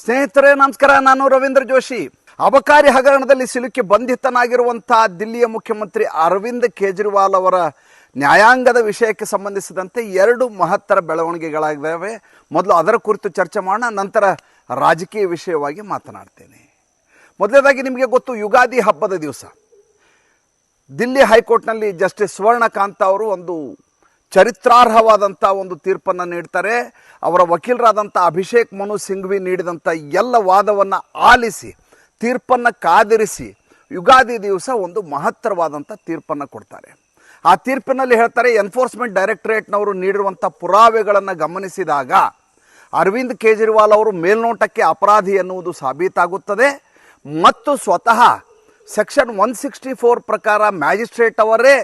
ಸ್ನೇಹಿತರೆ ನಮಸ್ಕಾರ, ನಾನು ರವೀಂದ್ರ ಜೋಶಿ. ಅಬಕಾರಿ ಹಗರಣದಲ್ಲಿ ಸಿಲುಕಿ ಬಂಧಿತನಾಗಿರುವಂತಹ ದಿಲ್ಲಿಯ ಮುಖ್ಯಮಂತ್ರಿ ಅರವಿಂದ್ ಕೇಜ್ರಿವಾಲ್ ಅವರ ನ್ಯಾಯಾಂಗದ ವಿಷಯಕ್ಕೆ ಸಂಬಂಧಿಸಿದಂತೆ ಎರಡು ಮಹತ್ತರ ಬೆಳವಣಿಗೆಗಳಾಗಿದ್ದಾವೆ. ಮೊದಲು ಅದರ ಕುರಿತು ಚರ್ಚೆ ಮಾಡೋಣ, ನಂತರ ರಾಜಕೀಯ ವಿಷಯವಾಗಿ ಮಾತನಾಡ್ತೇನೆ. ಮೊದಲನೇದಾಗಿ ನಿಮಗೆ ಗೊತ್ತು, ಯುಗಾದಿ ಹಬ್ಬದ ದಿವಸ ದಿಲ್ಲಿ ಹೈಕೋರ್ಟ್ನಲ್ಲಿ ಜಸ್ಟಿಸ್ ಸುವರ್ಣಕಾಂತ್ ಅವರು ಒಂದು ಚರಿತ್ರಾರ್ಹವಾದಂಥ ಒಂದು ತೀರ್ಪನ್ನು ನೀಡ್ತಾರೆ. ಅವರ ವಕೀಲರಾದಂಥ ಅಭಿಷೇಕ್ ಮನು ಸಿಂಘ್ವಿ ನೀಡಿದಂಥ ಎಲ್ಲ ವಾದವನ್ನು ಆಲಿಸಿ ತೀರ್ಪನ್ನು ಕಾದಿರಿಸಿ ಯುಗಾದಿ ದಿವಸ ಒಂದು ಮಹತ್ತರವಾದಂಥ ತೀರ್ಪನ್ನು ಕೊಡ್ತಾರೆ. ಆ ತೀರ್ಪಿನಲ್ಲಿ ಹೇಳ್ತಾರೆ, ಎನ್ಫೋರ್ಸ್ಮೆಂಟ್ ಡೈರೆಕ್ಟರೇಟ್ನವರು ನೀಡಿರುವಂಥ ಪುರಾವೆಗಳನ್ನು ಗಮನಿಸಿದಾಗ ಅರವಿಂದ್ ಕೇಜ್ರಿವಾಲ್ ಅವರು ಮೇಲ್ನೋಟಕ್ಕೆ ಅಪರಾಧಿ ಎನ್ನುವುದು ಸಾಬೀತಾಗುತ್ತದೆ ಮತ್ತು ಸ್ವತಃ ಸೆಕ್ಷನ್ 164 ಪ್ರಕಾರ ಮ್ಯಾಜಿಸ್ಟ್ರೇಟ್ ಅವರೇ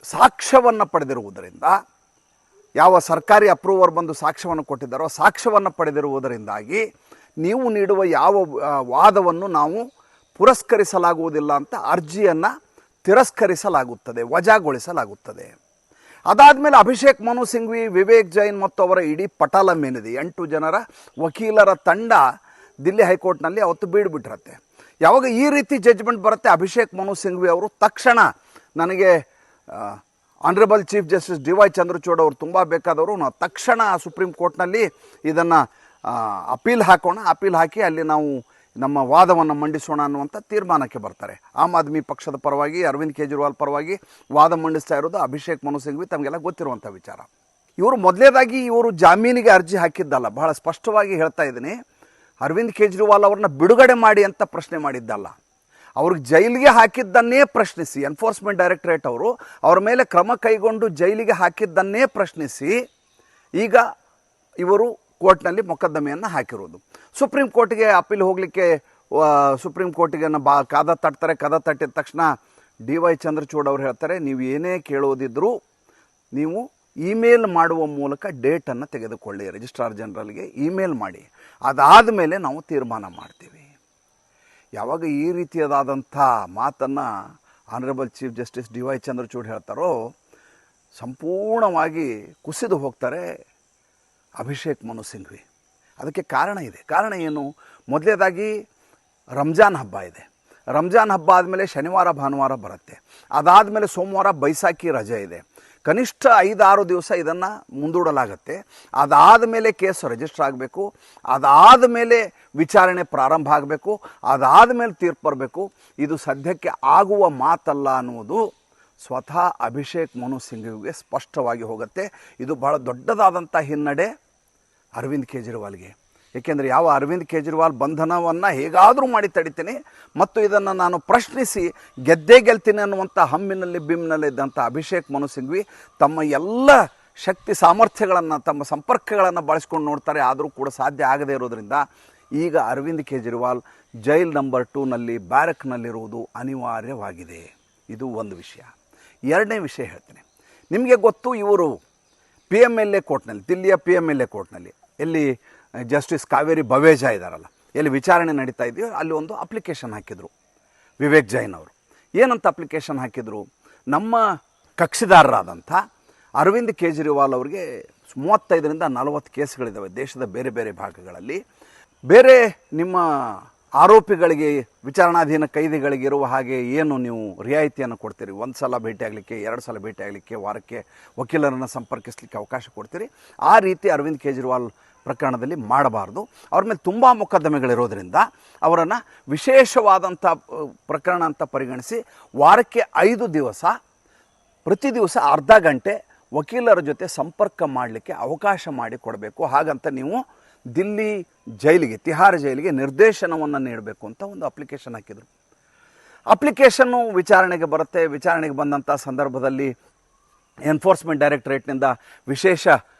ಸಾಕ್ಷ್ಯವನ್ನು ಪಡೆದಿರುವುದರಿಂದ, ಯಾವ ಸರ್ಕಾರಿ ಅಪ್ರೂವರ್ ಬಂದು ಸಾಕ್ಷ್ಯವನ್ನು ಕೊಟ್ಟಿದ್ದಾರೋ ಸಾಕ್ಷ್ಯವನ್ನು ಪಡೆದಿರುವುದರಿಂದಾಗಿ ನೀವು ನೀಡುವ ಯಾವ ವಾದವನ್ನು ನಾವು ಪುರಸ್ಕರಿಸಲಾಗುವುದಿಲ್ಲ ಅಂತ ಅರ್ಜಿಯನ್ನು ತಿರಸ್ಕರಿಸಲಾಗುತ್ತದೆ, ವಜಾಗೊಳಿಸಲಾಗುತ್ತದೆ. ಅದಾದಮೇಲೆ ಅಭಿಷೇಕ್ ಮನು ಸಿಂಘ್ವಿ, ವಿವೇಕ್ ಜೈನ್ ಮತ್ತು ಅವರ ಇಡೀ ಪಟಾಲ ಮೇನಿದೆ 8 ಜನರ ವಕೀಲರ ತಂಡ ದಿಲ್ಲಿ ಹೈಕೋರ್ಟ್ನಲ್ಲಿ ಅವತ್ತು ಬೀಡ್ಬಿಟ್ಟಿರುತ್ತೆ. ಯಾವಾಗ ಈ ರೀತಿ ಜಡ್ಜ್ಮೆಂಟ್ ಬರುತ್ತೆ, ಅಭಿಷೇಕ್ ಮನು ಸಿಂಘ್ವಿ ಅವರು ತಕ್ಷಣ ನನಗೆ honourable chief justice DY. Chandrachud ಅವರು ತುಂಬ ಬೇಕಾದವರು, ನಾವು ತಕ್ಷಣ ಸುಪ್ರೀಂ ಕೋರ್ಟ್ನಲ್ಲಿ ಇದನ್ನು ಅಪೀಲ್ ಹಾಕಿ ಅಲ್ಲಿ ನಾವು ನಮ್ಮ ವಾದವನ್ನು ಮಂಡಿಸೋಣ ಅನ್ನುವಂಥ ತೀರ್ಮಾನಕ್ಕೆ ಬರ್ತಾರೆ. ಆಮ್ ಆದ್ಮಿ ಪಕ್ಷದ ಪರವಾಗಿ ಅರವಿಂದ್ ಕೇಜ್ರಿವಾಲ್ ಪರವಾಗಿ ವಾದ ಮಂಡಿಸ್ತಾ ಇರೋದು ಅಭಿಷೇಕ್ ಮನು ಸಿಂಘ್ವಿ, ತಮಗೆಲ್ಲ ಗೊತ್ತಿರುವಂಥ ವಿಚಾರ. ಇವರು ಮೊದಲೇದಾಗಿ ಜಾಮೀನಿಗೆ ಅರ್ಜಿ ಹಾಕಿದ್ದಲ್ಲ, ಬಹಳ ಸ್ಪಷ್ಟವಾಗಿ ಹೇಳ್ತಾ ಇದ್ದೀನಿ, ಅರವಿಂದ್ ಕೇಜ್ರಿವಾಲ್ ಅವ್ರನ್ನ ಬಿಡುಗಡೆ ಮಾಡಿ ಅಂತ ಪ್ರಶ್ನೆ ಮಾಡಿದ್ದಲ್ಲ, ಅವ್ರಿಗೆ ಜೈಲಿಗೆ ಹಾಕಿದ್ದನ್ನೇ ಪ್ರಶ್ನಿಸಿ ಎನ್ಫೋರ್ಸ್ಮೆಂಟ್ ಡೈರೆಕ್ಟರೇಟ್ ಅವರು ಅವರ ಮೇಲೆ ಕ್ರಮ ಕೈಗೊಂಡು ಜೈಲಿಗೆ ಹಾಕಿದ್ದನ್ನೇ ಪ್ರಶ್ನಿಸಿ ಈಗ ಇವರು ಕೋರ್ಟ್ನಲ್ಲಿ ಮೊಕದ್ದಮೆಯನ್ನು ಹಾಕಿರೋದು. ಸುಪ್ರೀಂ ಕೋರ್ಟ್ಗೆ ಅಪೀಲ್ ಹೋಗಲಿಕ್ಕೆ ಸುಪ್ರೀಂ ಕೋರ್ಟಿಗೆ ಕದ ತಟ್ತಾರೆ. ಕದ ತಟ್ಟಿದ ತಕ್ಷಣ ಡಿ.ವೈ. ಚಂದ್ರಚೂಡ್ ಅವರು ಹೇಳ್ತಾರೆ, ನೀವು ಏನೇ ಕೇಳೋದಿದ್ರೂ ನೀವು ಇಮೇಲ್ ಮಾಡುವ ಮೂಲಕ ಡೇಟನ್ನು ತೆಗೆದುಕೊಳ್ಳಿ, ರಿಜಿಸ್ಟ್ರಾರ್ ಜನರಲ್ಗೆ ಇಮೇಲ್ ಮಾಡಿ, ಅದಾದ ಮೇಲೆ ನಾವು ತೀರ್ಮಾನ ಮಾಡ್ತೀವಿ. ಯಾವಾಗ ಈ ರೀತಿಯಾದಂಥ ಮಾತನ್ನು honourable chief justice DY. Chandrachud ಹೇಳ್ತಾರೋ, ಸಂಪೂರ್ಣವಾಗಿ ಕುಸಿದು ಹೋಗ್ತಾರೆ ಅಭಿಷೇಕ್ ಮನು ಸಿಂಘ್ವಿ. ಅದಕ್ಕೆ ಕಾರಣ ಇದೆ. ಕಾರಣ ಏನು? ಮೊದಲನೇದಾಗಿ ರಂಜಾನ್ ಹಬ್ಬ ಇದೆ. ರಂಜಾನ್ ಹಬ್ಬ ಆದಮೇಲೆ ಶನಿವಾರ ಭಾನುವಾರ ಬರುತ್ತೆ. ಅದಾದಮೇಲೆ ಸೋಮವಾರ ಬೈಸಾಖಿ ರಜೆ ಇದೆ. ಕನಿಷ್ಠ 5-6 ದಿವಸ ಇದನ್ನು ಮುಂದೂಡಲಾಗುತ್ತೆ. ಅದಾದ ಮೇಲೆ ಕೇಸ್ ರಿಜಿಸ್ಟರ್ ಆಗಬೇಕು, ಅದಾದ ಮೇಲೆ ವಿಚಾರಣೆ ಪ್ರಾರಂಭ ಆಗಬೇಕು, ಅದಾದ ಮೇಲೆ ತೀರ್ಪು ಬರಬೇಕು. ಇದು ಸದ್ಯಕ್ಕೆ ಆಗುವ ಮಾತಲ್ಲ ಅನ್ನುವುದು ಸ್ವತಃ ಅಭಿಷೇಕ್ ಮನು ಸಿಂಘ್ವಿಗೆ ಸ್ಪಷ್ಟವಾಗಿ ಹೋಗುತ್ತೆ. ಇದು ಬಹಳ ದೊಡ್ಡದಾದಂಥ ಹಿನ್ನಡೆ ಅರವಿಂದ್ ಕೇಜ್ರಿವಾಲ್ಗೆ. ಏಕೆಂದರೆ ಯಾವ ಅರವಿಂದ್ ಕೇಜ್ರಿವಾಲ್ ಬಂಧನವನ್ನು ಹೇಗಾದರೂ ಮಾಡಿ ತಡಿತೀನಿ ಮತ್ತು ಇದನ್ನು ನಾನು ಪ್ರಶ್ನಿಸಿ ಗೆದ್ದೇ ಗೆಲ್ತೀನಿ ಅನ್ನುವಂಥ ಹಮ್ಮಿನಲ್ಲಿ ಬಿಮ್ಮಿನಲ್ಲಿ ಇದ್ದಂಥ ಅಭಿಷೇಕ್ ಮನು ಸಿಂಘ್ವಿ ತಮ್ಮ ಎಲ್ಲ ಶಕ್ತಿ ಸಾಮರ್ಥ್ಯಗಳನ್ನು, ತಮ್ಮ ಸಂಪರ್ಕಗಳನ್ನು ಬಳಸ್ಕೊಂಡು ನೋಡ್ತಾರೆ. ಆದರೂ ಕೂಡ ಸಾಧ್ಯ ಆಗದೇ ಇರೋದರಿಂದ ಈಗ ಅರವಿಂದ್ ಕೇಜ್ರಿವಾಲ್ ಜೈಲ್ ನಂಬರ್ 2ನಲ್ಲಿ ಬ್ಯಾರಕ್ನಲ್ಲಿರುವುದು ಅನಿವಾರ್ಯವಾಗಿದೆ. ಇದು ಒಂದು ವಿಷಯ. ಎರಡನೇ ವಿಷಯ ಹೇಳ್ತೀನಿ. ನಿಮಗೆ ಗೊತ್ತು, ಇವರು PMLA ಕೋರ್ಟ್ನಲ್ಲಿ, ದಿಲ್ಲಿಯ PMLA ಕೋರ್ಟ್ನಲ್ಲಿ, ಎಲ್ಲಿ ಜಸ್ಟಿಸ್ ಕಾವೇರಿ ಬವೇಜಾ ಇದ್ದಾರಲ್ಲ, ಎಲ್ಲಿ ವಿಚಾರಣೆ ನಡೀತಾ ಇದೆಯೋ ಅಲ್ಲಿ ಒಂದು ಅಪ್ಲಿಕೇಶನ್ ಹಾಕಿದರು ವಿವೇಕ್ ಜೈನ್ ಅವರು. ಏನಂತ ಅಪ್ಲಿಕೇಶನ್ ಹಾಕಿದರು? ನಮ್ಮ ಕಕ್ಷಿದಾರರಾದಂಥ ಅರವಿಂದ್ ಕೇಜ್ರಿವಾಲ್ ಅವರಿಗೆ 35ರಿಂದ 40 ಕೇಸ್ಗಳಿದ್ದಾವೆ ದೇಶದ ಬೇರೆ ಬೇರೆ ಭಾಗಗಳಲ್ಲಿ. ಬೇರೆ ನಿಮ್ಮ ಆರೋಪಿಗಳಿಗೆ, ವಿಚಾರಣಾಧೀನ ಕೈದಿಗಳಿಗೆ ಇರುವ ಹಾಗೆ ಏನು ನೀವು ರಿಯಾಯಿತಿಯನ್ನು ಕೊಡ್ತೀರಿ, 1 ಸಲ ಭೇಟಿಯಾಗಲಿಕ್ಕೆ, 2 ಸಲ ಭೇಟಿಯಾಗಲಿಕ್ಕೆ, ವಾರಕ್ಕೆ ವಕೀಲರನ್ನು ಸಂಪರ್ಕಿಸಲಿಕ್ಕೆ ಅವಕಾಶ ಕೊಡ್ತೀರಿ, ಆ ರೀತಿ ಅರವಿಂದ್ ಕೇಜ್ರಿವಾಲ್ ಪ್ರಕರಣದಲ್ಲಿ ಮಾಡಬಾರ್ದು. ಅವ್ರ ಮೇಲೆ ತುಂಬ ಮೊಕದ್ದಮೆಗಳಿರೋದ್ರಿಂದ ಅವರನ್ನು ವಿಶೇಷವಾದಂಥ ಪ್ರಕರಣ ಅಂತ ಪರಿಗಣಿಸಿ ವಾರಕ್ಕೆ 5 ದಿವಸ ಪ್ರತಿ ದಿವಸ ಅರ್ಧ ಗಂಟೆ ವಕೀಲರ ಜೊತೆ ಸಂಪರ್ಕ ಮಾಡಲಿಕ್ಕೆ ಅವಕಾಶ ಮಾಡಿ ಕೊಡಬೇಕು. ಹಾಗಂತ ನೀವು ದಿಲ್ಲಿ ಜೈಲಿಗೆ, ತಿಹಾರ್ ಜೈಲಿಗೆ ನಿರ್ದೇಶನವನ್ನು ನೀಡಬೇಕು ಅಂತ ಒಂದು ಅಪ್ಲಿಕೇಶನ್ ಹಾಕಿದರು. ಅಪ್ಲಿಕೇಶನ್ನು ವಿಚಾರಣೆಗೆ ಬರುತ್ತೆ. ವಿಚಾರಣೆಗೆ ಬಂದಂಥ ಸಂದರ್ಭದಲ್ಲಿ ಎನ್ಫೋರ್ಸ್ಮೆಂಟ್ ಡೈರೆಕ್ಟರೇಟ್ನಿಂದ ವಿಶೇಷ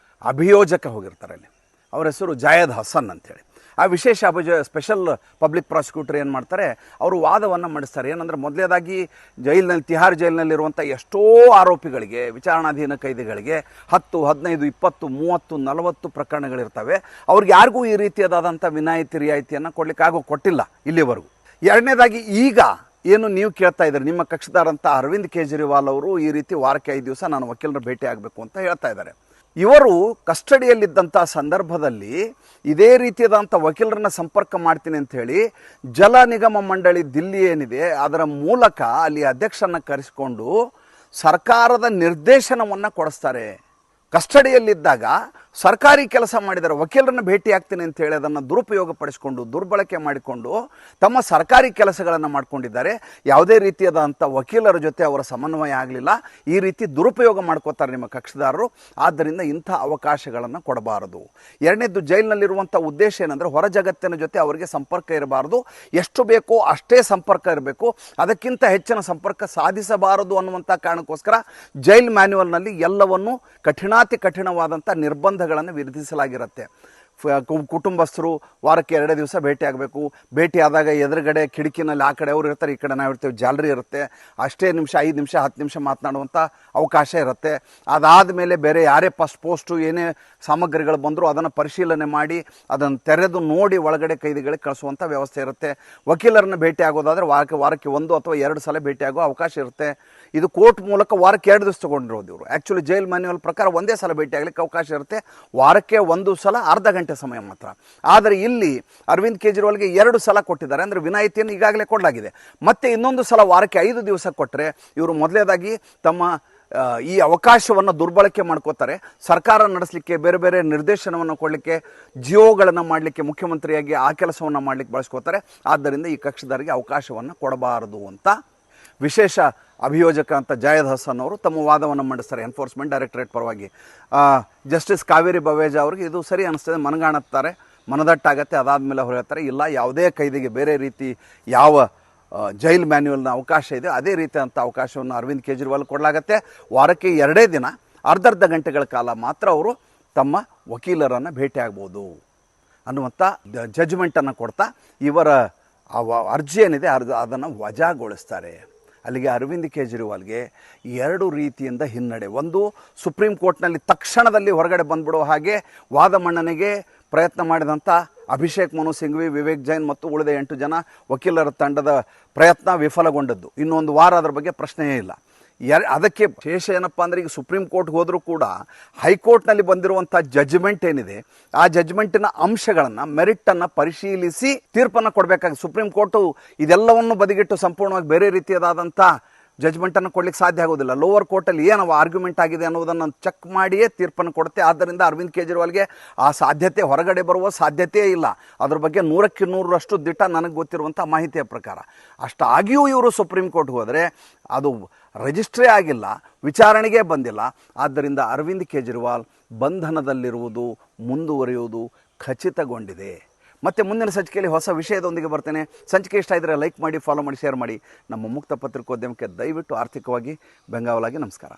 ಅಭಿಯೋಜಕ ಹೋಗಿರ್ತಾರೆ. ಅಲ್ಲಿ ಅವರ ಹೆಸರು ಜಾಯದ್ ಹಸನ್ ಅಂಥೇಳಿ. ಆ ವಿಶೇಷ ಸ್ಪೆಷಲ್ ಪಬ್ಲಿಕ್ ಪ್ರಾಸಿಕ್ಯೂಟರ್ ಏನು ಮಾಡ್ತಾರೆ, ಅವರು ವಾದವನ್ನು ಮಂಡಿಸ್ತಾರೆ. ಏನಂದರೆ, ಮೊದಲೇದಾಗಿ ಜೈಲಿನಲ್ಲಿ, ತಿಹಾರ್ ಜೈಲಿನಲ್ಲಿರುವಂಥ ಎಷ್ಟೋ ಆರೋಪಿಗಳಿಗೆ, ವಿಚಾರಣಾಧೀನ ಕೈದಿಗಳಿಗೆ 10, 15, 20, 30, 40 ಪ್ರಕರಣಗಳಿರ್ತವೆ. ಅವ್ರಿಗೆ ಯಾರಿಗೂ ಈ ರೀತಿಯಾದಂಥ ವಿನಾಯಿತಿ ರಿಯಾಯಿತಿಯನ್ನು ಕೊಟ್ಟಿಲ್ಲ ಇಲ್ಲಿವರೆಗೂ. ಎರಡನೇದಾಗಿ ಈಗ ಏನು ನೀವು ಕೇಳ್ತಾ ಇದ್ದೀರಿ, ನಿಮ್ಮ ಕಕ್ಷಿದಾರಂಥ ಅರವಿಂದ್ ಕೇಜ್ರಿವಾಲ್ ಅವರು ಈ ರೀತಿ ವಾರಕ್ಕೆ 5 ದಿವಸ ನಾನು ವಕೀಲರ ಭೇಟಿ ಆಗಬೇಕು ಅಂತ ಹೇಳ್ತಾ ಇದ್ದಾರೆ. ಇವರು ಕಸ್ಟಡಿಯಲ್ಲಿದ್ದಂಥ ಸಂದರ್ಭದಲ್ಲಿ ಇದೇ ರೀತಿಯಾದಂಥ ವಕೀಲರನ್ನ ಸಂಪರ್ಕ ಮಾಡ್ತೀನಿ ಅಂಥೇಳಿ ಜಲ ನಿಗಮ ಮಂಡಳಿ ದಿಲ್ಲಿ ಏನಿದೆ ಅದರ ಮೂಲಕ ಅಲ್ಲಿ ಅಧ್ಯಕ್ಷರನ್ನ ಕರೆಸಿಕೊಂಡು ಸರ್ಕಾರದ ನಿರ್ದೇಶನವನ್ನು ಕೊಡಿಸ್ತಾರೆ. ಕಸ್ಟಡಿಯಲ್ಲಿದ್ದಾಗ ಸರ್ಕಾರಿ ಕೆಲಸ ಮಾಡಿದ್ದಾರೆ, ವಕೀಲರನ್ನು ಭೇಟಿ ಆಗ್ತೀನಿ ಅಂತ ಹೇಳಿ ಅದನ್ನು ದುರುಪಯೋಗ ಪಡಿಸಿಕೊಂಡು ದುರ್ಬಳಕೆ ಮಾಡಿಕೊಂಡು ತಮ್ಮ ಸರ್ಕಾರಿ ಕೆಲಸಗಳನ್ನು ಮಾಡ್ಕೊಂಡಿದ್ದಾರೆ. ಯಾವುದೇ ರೀತಿಯಾದಂಥ ವಕೀಲರ ಜೊತೆ ಅವರ ಸಮನ್ವಯ ಆಗಲಿಲ್ಲ. ಈ ರೀತಿ ದುರುಪಯೋಗ ಮಾಡ್ಕೋತಾರೆ ನಿಮ್ಮ ಕಕ್ಷಿದಾರರು. ಆದ್ದರಿಂದ ಇಂಥ ಅವಕಾಶಗಳನ್ನು ಕೊಡಬಾರದು. ಎರಡನೇದು, ಜೈಲಿನಲ್ಲಿರುವಂಥ ಉದ್ದೇಶ ಏನಂದರೆ ಹೊರ ಜಗತ್ತಿನ ಜೊತೆ ಅವರಿಗೆ ಸಂಪರ್ಕ ಇರಬಾರದು. ಎಷ್ಟು ಬೇಕೋ ಅಷ್ಟೇ ಸಂಪರ್ಕ ಇರಬೇಕು, ಅದಕ್ಕಿಂತ ಹೆಚ್ಚಿನ ಸಂಪರ್ಕ ಸಾಧಿಸಬಾರದು ಅನ್ನುವಂಥ ಕಾರಣಕ್ಕೋಸ್ಕರ ಜೈಲ್ ಮ್ಯಾನ್ಯುವಲ್ನಲ್ಲಿ ಎಲ್ಲವನ್ನು ಕಠಿಣವಾದಂಥ ನಿರ್ಬಂಧಗಳನ್ನು ವಿಧಿಸಲಾಗಿರುತ್ತೆ. ಕುಟುಂಬಸ್ಥರು ವಾರಕ್ಕೆ 2 ದಿವಸ ಭೇಟಿ ಆಗಬೇಕು. ಭೇಟಿ ಆದಾಗ ಎದುರುಗಡೆ ಕಿಟಕಿನಲ್ಲಿ ಆ ಕಡೆ ಅವ್ರು ಇರ್ತಾರೆ, ಈ ಕಡೆ ನಾವು ಇರ್ತೀವಿ, ಜಾಲರಿ ಇರುತ್ತೆ. ಅಷ್ಟೇ ನಿಮಿಷ 5 ನಿಮಿಷ 10 ನಿಮಿಷ ಮಾತನಾಡುವಂಥ ಅವಕಾಶ ಇರುತ್ತೆ. ಅದಾದ ಮೇಲೆ ಬೇರೆ ಯಾರೇ ಪೋಸ್ಟು ಏನೇ ಸಾಮಗ್ರಿಗಳು ಬಂದರೂ ಅದನ್ನು ಪರಿಶೀಲನೆ ಮಾಡಿ ಅದನ್ನು ತೆರೆದು ನೋಡಿ ಒಳಗಡೆ ಕೈದಿಗಳಿಗೆ ಕಳಿಸುವಂಥ ವ್ಯವಸ್ಥೆ ಇರುತ್ತೆ. ವಕೀಲರನ್ನು ಭೇಟಿ ಆಗೋದಾದರೆ ವಾರಕ್ಕೆ 1 ಅಥವಾ 2 ಸಲ ಭೇಟಿ ಆಗೋ ಅವಕಾಶ ಇರುತ್ತೆ. ಇದು ಕೋರ್ಟ್ ಮೂಲಕ ವಾರಕ್ಕೆ 2 ದಿವಸ ತೊಗೊಂಡಿರೋದು ಇವರು. ಆ್ಯಕ್ಚುಲಿ ಜೈಲ್ ಮ್ಯಾನ್ಯುವಲ್ ಪ್ರಕಾರ 1 ಸಲ ಭೇಟಿ ಆಗಲಿಕ್ಕೆ ಅವಕಾಶ ಇರುತ್ತೆ, ವಾರಕ್ಕೆ 1 ಸಲ ಅರ್ಧ ಗಂಟೆ ಸಮಯ ಮಾತ್ರ. ಆದರೆ ಇಲ್ಲಿ ಅರವಿಂದ್ ಕೇಜ್ರಿವಾಲ್ಗೆ 2 ಸಲ ಕೊಟ್ಟಿದ್ದಾರೆ. ಅಂದರೆ ವಿನಾಯಿತಿಯನ್ನು ಈಗಾಗಲೇ ಕೊಡಲಾಗಿದೆ. ಮತ್ತೆ ಇನ್ನೊಂದು ಸಲ ವಾರಕ್ಕೆ 5 ದಿವಸ ಕೊಟ್ಟರೆ ಇವರು ಮೊದಲೇದಾಗಿ ತಮ್ಮ ಈ ಅವಕಾಶವನ್ನು ದುರ್ಬಳಕೆ ಮಾಡ್ಕೋತಾರೆ. ಸರ್ಕಾರ ನಡೆಸಲಿಕ್ಕೆ, ಬೇರೆ ಬೇರೆ ನಿರ್ದೇಶನವನ್ನು ಕೊಡಲಿಕ್ಕೆ, ಜಿಯೋಗಳನ್ನು ಮಾಡಲಿಕ್ಕೆ, ಮುಖ್ಯಮಂತ್ರಿಯಾಗಿ ಆ ಕೆಲಸವನ್ನು ಮಾಡಲಿಕ್ಕೆ ಬಳಸ್ಕೋತಾರೆ. ಆದ್ದರಿಂದ ಈ ಕಕ್ಷಿದಾರರಿಗೆ ಅವಕಾಶವನ್ನು ಕೊಡಬಾರದು ಅಂತ ವಿಶೇಷ ಅಭಿಯೋಜಕ ಅಂತ ಜಾಯದ್ ಹಸನ್ ಅವರು ತಮ್ಮ ವಾದವನ್ನು ಮಂಡಿಸ್ತಾರೆ ಎನ್ಫೋರ್ಸ್ಮೆಂಟ್ ಡೈರೆಕ್ಟರೇಟ್ ಪರವಾಗಿ. ಜಸ್ಟಿಸ್ ಕಾವೇರಿ ಬವೇಜಾ ಅವ್ರಿಗೆ ಇದು ಸರಿ ಅನ್ನಿಸ್ತದೆ, ಮನಗಾಣುತ್ತಾರೆ, ಮನದಟ್ಟಾಗತ್ತೆ. ಅದಾದಮೇಲೆ ಅವ್ರು ಹೇಳ್ತಾರೆ, ಇಲ್ಲ, ಯಾವುದೇ ಕೈದಿಗೆ ಬೇರೆ ರೀತಿ ಯಾವ ಜೈಲ್ ಮ್ಯಾನ್ಯುವಲ್ನ ಅವಕಾಶ ಇದೆ ಅದೇ ರೀತಿಯಂಥ ಅವಕಾಶವನ್ನು ಅರವಿಂದ್ ಕೇಜ್ರಿವಾಲ್ ಕೊಡಲಾಗತ್ತೆ. ವಾರಕ್ಕೆ 2 ದಿನ ಅರ್ಧರ್ಧ ಗಂಟೆಗಳ ಕಾಲ ಮಾತ್ರ ಅವರು ತಮ್ಮ ವಕೀಲರನ್ನು ಭೇಟಿ ಆಗ್ಬೋದು ಅನ್ನುವಂಥ ಜಡ್ಜ್ಮೆಂಟನ್ನು ಕೊಡ್ತಾ ಇವರ ಅರ್ಜಿ ಏನಿದೆ ಅದನ್ನು ವಜಾಗೊಳಿಸ್ತಾರೆ. ಅಲ್ಲಿಗೆ ಅರವಿಂದ್ ಕೇಜ್ರಿವಾಲ್ಗೆ 2 ರೀತಿಯಿಂದ ಹಿನ್ನಡೆ. ಒಂದು, ಸುಪ್ರೀಂ ಕೋರ್ಟ್ನಲ್ಲಿ ತಕ್ಷಣದಲ್ಲಿ ಹೊರಗಡೆ ಬಂದ್ಬಿಡೋ ಹಾಗೆ ವಾದ ಮಂಡನೆಗೆ ಪ್ರಯತ್ನ ಮಾಡಿದಂಥ ಅಭಿಷೇಕ್ ಮನು ಸಿಂಘ್ವಿ, ವಿವೇಕ್ ಜೈನ್ ಮತ್ತು ಉಳಿದ 8 ಜನ ವಕೀಲರ ತಂಡದ ಪ್ರಯತ್ನ ವಿಫಲಗೊಂಡದ್ದು. ಇನ್ನೊಂದು ವಾರ ಅದರ ಬಗ್ಗೆ ಪ್ರಶ್ನೆಯೇ ಇಲ್ಲ. ಅದಕ್ಕೆ ವಿಶೇಷ ಏನಪ್ಪ ಅಂದರೆ, ಈಗ ಸುಪ್ರೀಂ ಕೋರ್ಟ್ಗೆ ಹೋದರೂ ಕೂಡ ಹೈಕೋರ್ಟ್ನಲ್ಲಿ ಬಂದಿರುವಂಥ ಜಡ್ಜ್ಮೆಂಟ್ ಏನಿದೆ ಆ ಜಡ್ಜ್ಮೆಂಟಿನ ಅಂಶಗಳನ್ನು, ಮೆರಿಟನ್ನು ಪರಿಶೀಲಿಸಿ ತೀರ್ಪನ್ನು ಕೊಡಬೇಕಾಗಿದೆ. ಸುಪ್ರೀಂ ಕೋರ್ಟು ಇದೆಲ್ಲವನ್ನು ಬದಿಗಿಟ್ಟು ಸಂಪೂರ್ಣವಾಗಿ ಬೇರೆ ರೀತಿಯಾದಂಥ ಜಡ್ಜ್ಮೆಂಟನ್ನು ಕೊಡಲಿಕ್ಕೆ ಸಾಧ್ಯ ಆಗೋದಿಲ್ಲ. ಲೋವರ್ ಕೋರ್ಟಲ್ಲಿ ಏನು ಆರ್ಗ್ಯುಮೆಂಟ್ ಆಗಿದೆ ಅನ್ನೋದನ್ನು ಚೆಕ್ ಮಾಡಿಯೇ ತೀರ್ಪನ್ನು ಕೊಡುತ್ತೆ. ಆದ್ದರಿಂದ ಅರವಿಂದ್ ಕೇಜ್ರಿವಾಲ್ಗೆ ಆ ಸಾಧ್ಯತೆ, ಹೊರಗಡೆ ಬರುವ ಸಾಧ್ಯತೆಯೇ ಇಲ್ಲ. ಅದ್ರ ಬಗ್ಗೆ 100ಕ್ಕೆ 100ರಷ್ಟು ದಿಟ್ಟ ನನಗೆ ಗೊತ್ತಿರುವಂಥ ಮಾಹಿತಿಯ ಪ್ರಕಾರ. ಅಷ್ಟಾಗಿಯೂ ಇವರು ಸುಪ್ರೀಂ ಕೋರ್ಟ್ಗೆ ಹೋದರೆ ಅದು ರಿಜಿಸ್ಟ್ರೇ ಆಗಿಲ್ಲ, ವಿಚಾರಣೆಗೆ ಬಂದಿಲ್ಲ. ಆದ್ದರಿಂದ ಅರವಿಂದ್ ಕೇಜ್ರಿವಾಲ್ ಬಂಧನದಲ್ಲಿರುವುದು ಮುಂದುವರಿಯುವುದು ಖಚಿತಗೊಂಡಿದೆ. ಮತ್ತೆ ಮುಂದಿನ ಸಂಚಿಕೆಯಲ್ಲಿ ಹೊಸ ವಿಷಯದೊಂದಿಗೆ ಬರ್ತೇನೆ. ಸಂಚಿಕೆ ಇಷ್ಟ ಇದ್ದರೆ ಲೈಕ್ ಮಾಡಿ, ಫಾಲೋ ಮಾಡಿ, ಶೇರ್ ಮಾಡಿ. ನಮ್ಮ ಮುಕ್ತ ಪತ್ರಿಕೋದ್ಯಮಕ್ಕೆ ದಯವಿಟ್ಟು ಆರ್ಥಿಕವಾಗಿ ಬೆಂಗಾವಲಾಗಿ. ನಮಸ್ಕಾರ.